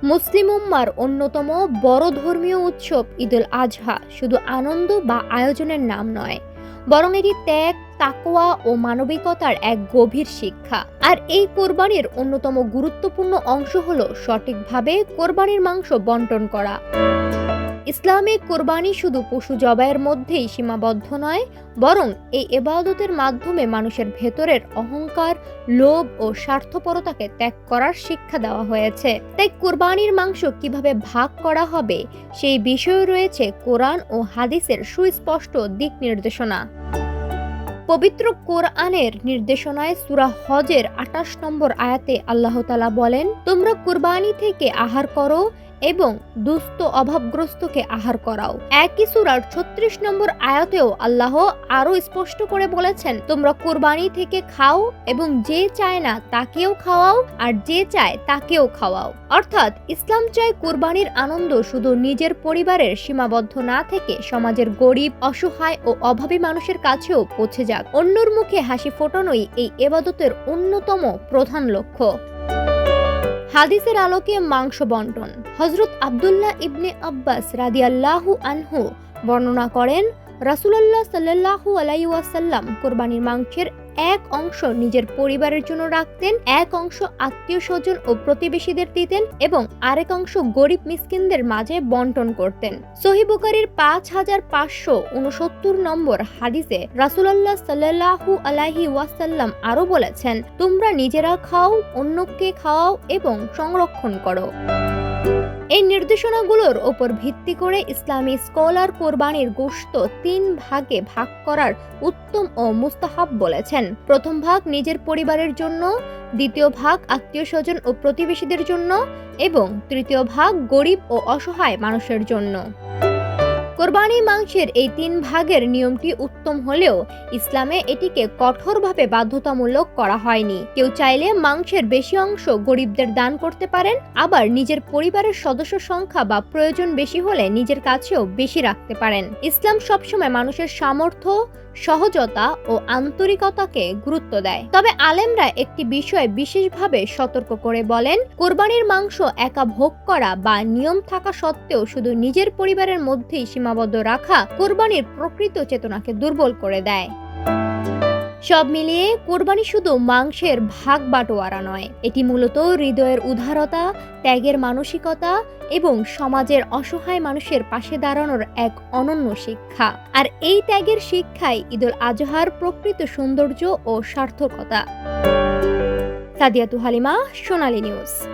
মুসলিম উম্মার অন্যতম বড় ধর্মীয় উৎসব ঈদুল আজহা শুধু আনন্দ বা আয়োজনের নাম নয়, বরং এটি ত্যাগ, তাকওয়া ও মানবিকতার এক গভীর শিক্ষা। আর এই কোরবানির অন্যতম গুরুত্বপূর্ণ অংশ হলো সঠিকভাবে কোরবানির মাংস বন্টন করা। ইসলামে কোরবানি শুধু পশু জবাইয়ের মধ্যেই সীমাবদ্ধ নয়, বরং এই ইবাদতের মাধ্যমে মানুষের ভেতরের অহংকার, লোভ ও স্বার্থপরতাকে ত্যাগ করার শিক্ষা দেওয়া হয়েছে। তাই কোরবানির মাংস কিভাবে ভাগ করা হবে সেই বিষয়ে রয়েছে কোরআন ও হাদিসের সুস্পষ্ট দিক নির্দেশনা। পবিত্র কোরআনের নির্দেশনায় সূরা হজের ২৮ নম্বর আয়াতে আল্লাহ তাআলা বলেন, তোমরা কুরবানি থেকে আহার করো এবং দুস্থ অভাবগ্রস্তকে আহার করাও। একই সূরার ৩৬ নম্বর আয়াতেও আল্লাহ আরো স্পষ্ট করে বলেছেন, তোমরা কুরবানি থেকে খাও এবং যে চায় না তাকেও খাওয়াও, আর যে চায় তাকেও খাওয়াও। অর্থাৎ ইসলাম চায় কুরবানির আনন্দ শুধু নিজের পরিবারের সীমাবদ্ধ না থেকে সমাজের গরিব, অসহায় ও অভাবী মানুষের কাছেও পৌঁছে যাক। অন্যর মুখে হাসি ফোটানোই এই ইবাদতের অন্যতম প্রধান লক্ষ্য। হাদিসের আলোকে মাংস বন্টন। হযরত আব্দুল্লাহ ইবনে আব্বাস রাদিয়াল্লাহু আনহু বর্ণনা করেন, রাসূলুল্লাহ সাল্লাল্লাহু আলাইহি ওয়াসাল্লাম কুরবানির মাংসের এক অংশ নিজের পরিবারের জন্য রাখতেন, এক অংশ আত্মীয়-স্বজন ও প্রতিবেশীদের দিতেন এবং আরেক অংশ গরিব মিসকিনদের মাঝে বন্টন করতেন। সহিহ বুখারীর ৫৫৬৯ নম্বর হাদিসে রাসূলুল্লাহ সাল্লাল্লাহু আলাইহি ওয়াসাল্লাম আরো বলেছেন, তোমরা নিজেরা খাও, অন্যকে খাওয়াও এবং সংরক্ষণ করো। এই নির্দেশনাগুলোর উপর ভিত্তি করে ইসলামী স্কলার কোরবানির গোশত ৩ ভাগে ভাগ করার উত্তম ও মুস্তাহাব বলেছেন। প্রথম ভাগ নিজের পরিবারের জন্য, দ্বিতীয় ভাগ আত্মীয়-স্বজন ও প্রতিবেশীদের জন্য এবং তৃতীয় ভাগ গরিব ও অসহায় মানুষের জন্য। কোরবানি মাংসের এই ৩ ভাগের নিয়মটি উত্তম হলেও ইসলামে এটিকে কঠোরভাবে বাধ্যতামূলক করা হয়নি। কেউ চাইলে মাংসের বেশি অংশ গরিবদের দান করতে পারেন, আবার নিজের পরিবারের সদস্য সংখ্যা বা প্রয়োজন বেশি হলে নিজের কাছেও বেশি রাখতে পারেন। ইসলাম সবসময় মানুষের সামর্থ্য, সহজতা ও আন্তরিকতাকে গুরুত্ব দেয়। তবে আলেমরা একটি বিষয় বিশেষভাবে সতর্ক করে বলেন, কোরবানির মাংস একা ভোগ করা বা নিয়ম থাকা সত্ত্বেও শুধু নিজের পরিবারের মধ্যেই সীমাবদ্ধ রাখা কোরবানির প্রকৃত চেতনাকে দুর্বল করে দেয়। সব মিলিয়ে কোরবানি শুধু মাংসের ভাগ বাটোয়ারা নয়, এটি মূলত হৃদয়ের উদারতা, ত্যাগের মানসিকতা এবং সমাজের অসহায় মানুষের পাশে দাঁড়ানোর এক অনন্য শিক্ষা। আর এই ত্যাগের শিক্ষাই ঈদুল আজহার প্রকৃত সৌন্দর্য ও সার্থকতা। সাদিয়াতু হালিমা, সোনালী নিউজ।